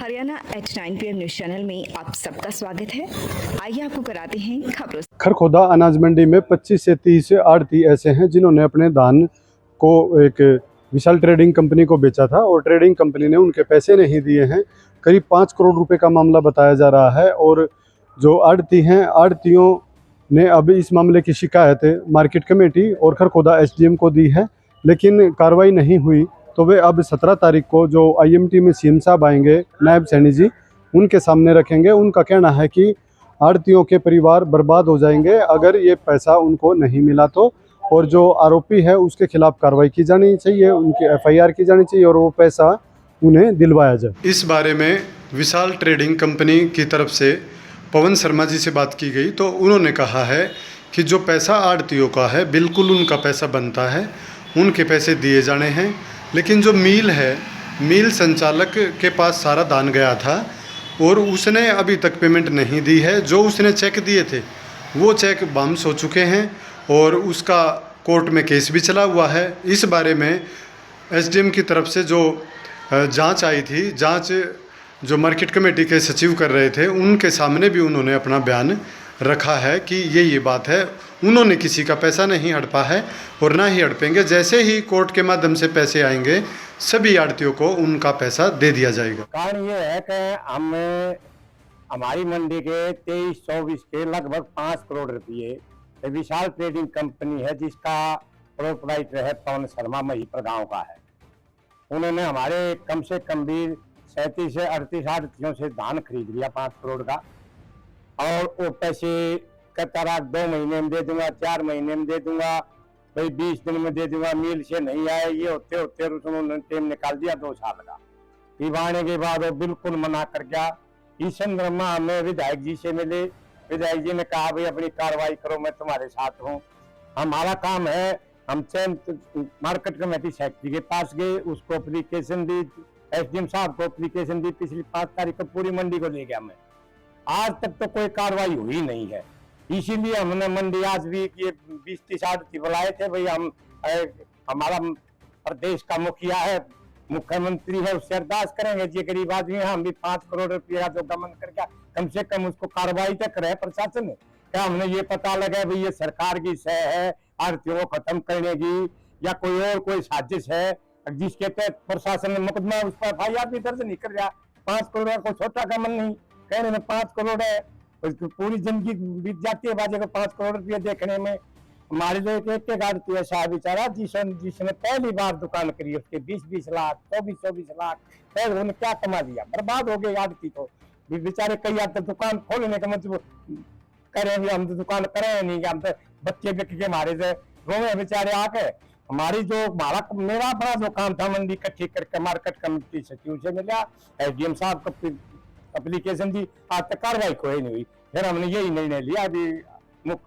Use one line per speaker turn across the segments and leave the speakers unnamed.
Haryana H9 PM news channel में आप सबका स्वागत है। आइए आपको कराते हैं खबरों।
खरखोदा अनाज मंडी में 25 से 30 आढ़ती ऐसे हैं जिन्होंने अपने धान को एक विशाल ट्रेडिंग कंपनी को बेचा था और ट्रेडिंग कंपनी ने उनके पैसे नहीं दिए हैं। करीब 5 करोड़ रुपए का मामला बताया जा रहा है और जो आढ़ती हैं, आढ़तियों ने अब इस मामले की शिकायत मार्केट कमेटी और खरखोदा SDM को दी है, लेकिन कार्रवाई नहीं हुई। तो वे अब 17 तारीख को जो IMT में CM साहब आएंगे, नायब सैनी जी, उनके सामने रखेंगे। उनका कहना है कि आढ़तियों के परिवार बर्बाद हो जाएंगे अगर ये पैसा उनको नहीं मिला तो, और जो आरोपी है उसके खिलाफ कार्रवाई की जानी चाहिए, उनकी FIR की जानी चाहिए और वो पैसा उन्हें दिलवाया जाए। इस बारे में विशाल ट्रेडिंग कंपनी की तरफ से पवन शर्मा जी से बात की गई तो उन्होंने कहा है कि जो पैसा आढ़तियों का है बिल्कुल उनका पैसा बनता है, उनके पैसे दिए जाने हैं। लेकिन जो मिल है, मिल संचालक के पास सारा दान गया था और उसने अभी तक पेमेंट नहीं दी है। जो उसने चेक दिए थे वो चेक बाउंस हो चुके हैं और उसका कोर्ट में केस भी चला हुआ है। इस बारे में SDM की तरफ से जो जांच आई थी, जांच जो मार्केट कमेटी के सचिव कर रहे थे, उनके सामने भी उन्होंने अपना बयान रखा है कि ये बात है, उन्होंने किसी का पैसा नहीं हड़पा है और ना ही हड़पेंगे। जैसे ही कोर्ट के माध्यम से पैसे आएंगे सभी आढ़तियों को उनका पैसा दे दिया जाएगा।
कारण ये है कि हमारी मंडी के 23-24 के लगभग 5 करोड़ रुपये विशाल ट्रेडिंग कंपनी है जिसका प्रोपराइटर है पवन शर्मा महिपुर गांव का है। उन्होंने हमारे कम से कम भी 37 से 38 आढ़तियों से धान खरीद लिया 5 करोड़ का, और वो पैसे कहता रहा 2 महीने में दे दूंगा, 4 महीने में दे दूंगा, भाई 20 दिन में दे दूंगा। मिल से नहीं आए, ये होते होते उन्होंने टाइम निकाल दिया 2 साल का। फिर आने के बाद वो बिल्कुल मना कर गया। इस संदर्भ में हमें विधायक जी से मिले, विधायक जी ने कहा भाई अपनी कार्रवाई करो, मैं तुम्हारे साथ हूँ। हमारा काम है, हम मार्केट कमेटी सेक्रेटरी के पास गए, उसको एप्लीकेशन दी, SDM साहब को एप्लीकेशन दी, पिछली 5 तारीख को पूरी मंडी को ले गया मैं। आज तक तो कोई कार्रवाई हुई नहीं है। इसीलिए हमने मंडी आज भी ये 20-30 आढ़ती बुलाए थे। भाई हमारा प्रदेश का मुखिया है, मुख्यमंत्री है, उससे अरदास करेंगे, जी गरीब आदमी है, हम भी 5 करोड़ रुपये का जो गमन करके कम से कम उसको कार्रवाई तक करे प्रशासन। क्या हमने ये पता लगा भाई ये सरकार की सह है आढ़तियों को खत्म करने की या कोई साजिश है जिसके तहत प्रशासन ने मुकदमा उस पर FIR भी दर्ज नहीं कर रहा। 5 करोड़ का कोई छोटा गमन नहीं, कहने में 5 करोड़ है, पूरी जिंदगी बीत जाती है बाजे को 5 करोड़ रुपये देखने में। हमारे जो एक आढ़ती ऐसा है बेचारा जिसने पहली बार दुकान करी, उसके 20-20 लाख 24-24 लाख, फिर उन्होंने क्या कमा दिया, बर्बाद हो गई आढ़ती। तो बेचारे कई आते दुकान खोलने का मतलब करेंगे, हम तो दुकान करें नहीं, हम तो बच्चे बिक के हमारे से रोवे बेचारे आके। हमारी जो मेरा बड़ा जो काम था मंडी इकट्ठी करके मार्केट कमेटी सचिव से मिला, SDM साहब को एप्लीकेशन दी, आज तक कार्रवाई कोई नहीं हुई। फिर हमने यही निर्णय लिया, अभी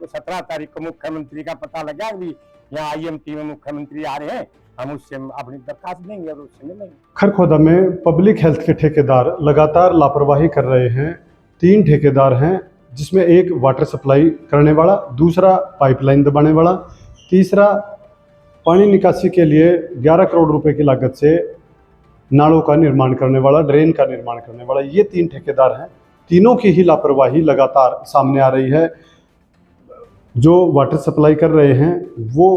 17 तारीख को मुख्यमंत्री का पता लगा, अभी यहाँ IMT में मुख्यमंत्री आ रहे हैं, हम उससे अपनी दरखास्त देंगे और उससे मिलेंगे।
खरखोदा में पब्लिक हेल्थ के ठेकेदार लगातार लापरवाही कर रहे हैं। 3 ठेकेदार हैं, जिसमें एक वाटर सप्लाई करने वाला, दूसरा पाइपलाइन दबाने वाला, तीसरा पानी निकासी के लिए 11 करोड़ रुपए की लागत से नालों का निर्माण करने वाला, ड्रेन का निर्माण करने वाला। ये 3 ठेकेदार हैं। तीनों की ही लापरवाही लगातार सामने आ रही है। जो वाटर सप्लाई कर रहे हैं, वो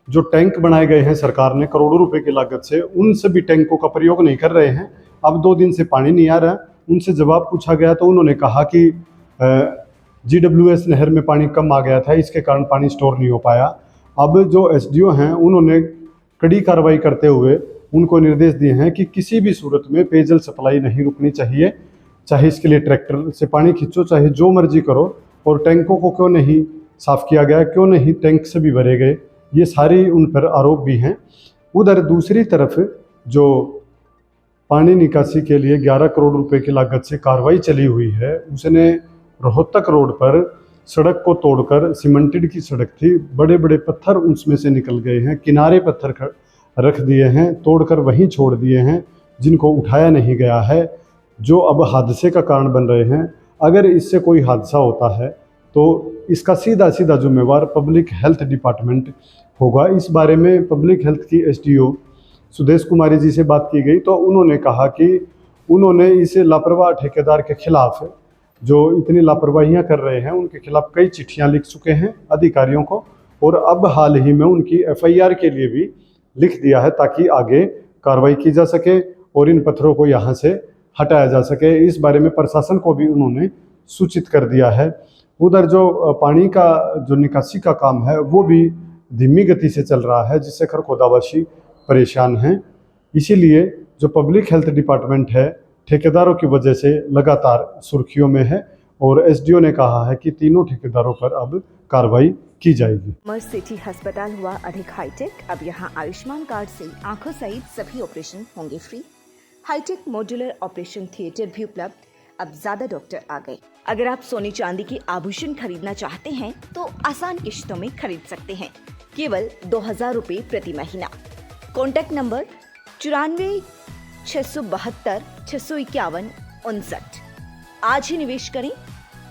जो टैंक बनाए गए हैं सरकार ने करोड़ों रुपए की लागत से, उन सभी टैंकों का प्रयोग नहीं कर रहे हैं। अब 2 दिन से पानी नहीं आ रहा। उनसे जवाब पूछा गया तो उन्होंने कहा कि GWS नहर में पानी कम आ गया था, इसके कारण पानी स्टोर नहीं हो पाया। अब जो SDO हैं, उन्होंने कड़ी कार्रवाई करते हुए उनको निर्देश दिए हैं कि किसी भी सूरत में पेयजल सप्लाई नहीं रुकनी चाहिए, चाहे इसके लिए ट्रैक्टर से पानी खींचो, चाहे जो मर्जी करो। और टैंकों को क्यों नहीं साफ़ किया गया, क्यों नहीं टैंक से भी भरे गए, ये सारी उन पर आरोप भी हैं। उधर दूसरी तरफ जो पानी निकासी के लिए 11 करोड़ रुपए की लागत से कार्रवाई चली हुई है, उसने रोहतक रोड पर सड़क को तोड़कर, सीमेंटेड की सड़क थी, बड़े बड़े पत्थर उसमें से निकल गए हैं, किनारे पत्थर रख दिए हैं, तोड़कर वहीं छोड़ दिए हैं, जिनको उठाया नहीं गया है, जो अब हादसे का कारण बन रहे हैं। अगर इससे कोई हादसा होता है तो इसका सीधा सीधा जिम्मेवार पब्लिक हेल्थ डिपार्टमेंट होगा। इस बारे में पब्लिक हेल्थ की SDO सुदेश कुमारी जी से बात की गई तो उन्होंने कहा कि उन्होंने इस लापरवाह ठेकेदार के खिलाफ, जो इतनी लापरवाहियां कर रहे हैं, उनके खिलाफ कई चिट्ठियां लिख चुके हैं अधिकारियों को, और अब हाल ही में उनकी एफआईआर के लिए भी लिख दिया है ताकि आगे कार्रवाई की जा सके और इन पत्थरों को यहाँ से हटाया जा सके। इस बारे में प्रशासन को भी उन्होंने सूचित कर दिया है। उधर जो पानी का जो निकासी का काम है वो भी धीमी गति से चल रहा है, जिससे खरखोदावासी परेशान हैं। इसीलिए जो पब्लिक हेल्थ डिपार्टमेंट है ठेकेदारों की वजह से लगातार सुर्खियों में है, और एसडीओ ने कहा है कि तीनों ठेकेदारों पर अब कार्रवाई की जाएगी।
अमर सिटी अस्पताल हुआ अधिक हाईटेक। अब यहां आयुष्मान कार्ड से आंखों सहित सभी ऑपरेशन होंगे free. Hi tech modular operation theatre भी उपलब्ध। अब ज्यादा डॉक्टर आ गए। अगर आप सोने चांदी के आभूषण खरीदना चाहते हैं तो आसान किश्तों में खरीद सकते हैं, केवल 2000 रुपए प्रति महीना। Contact number 94 672 651 59। आज ही निवेश करें।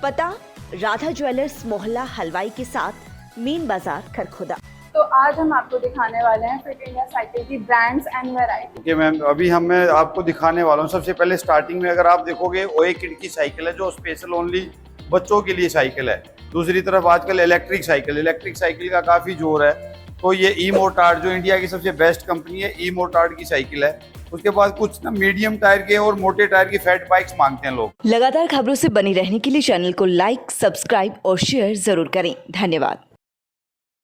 पता राधा ज्वेलर्स मोहल्ला हलवाई के साथ मेन बाजार खरखोदा।
तो आज हम आपको दिखाने वाले हैं फिट इंडिया साइकिल की brands and variety.
Okay ma'am, अभी मैं आपको दिखाने वाला हूँ। सबसे पहले स्टार्टिंग में अगर आप देखोगे ओए किड की साइकिल है, जो स्पेशल ओनली बच्चों के लिए साइकिल है। दूसरी तरफ आजकल इलेक्ट्रिक साइकिल का काफ़ी जोर है। तो ये ई मोटार्ड जो इंडिया की सबसे बेस्ट कंपनी है, ई मोटार्ड की साइकिल है। उसके बाद कुछ ना मीडियम टायर के और मोटे टायर की फैट बाइक्स मांगते हैं लोग।
लगातार खबरों से बनी रहने के लिए चैनल को लाइक, सब्सक्राइब और शेयर जरूर करें। धन्यवाद।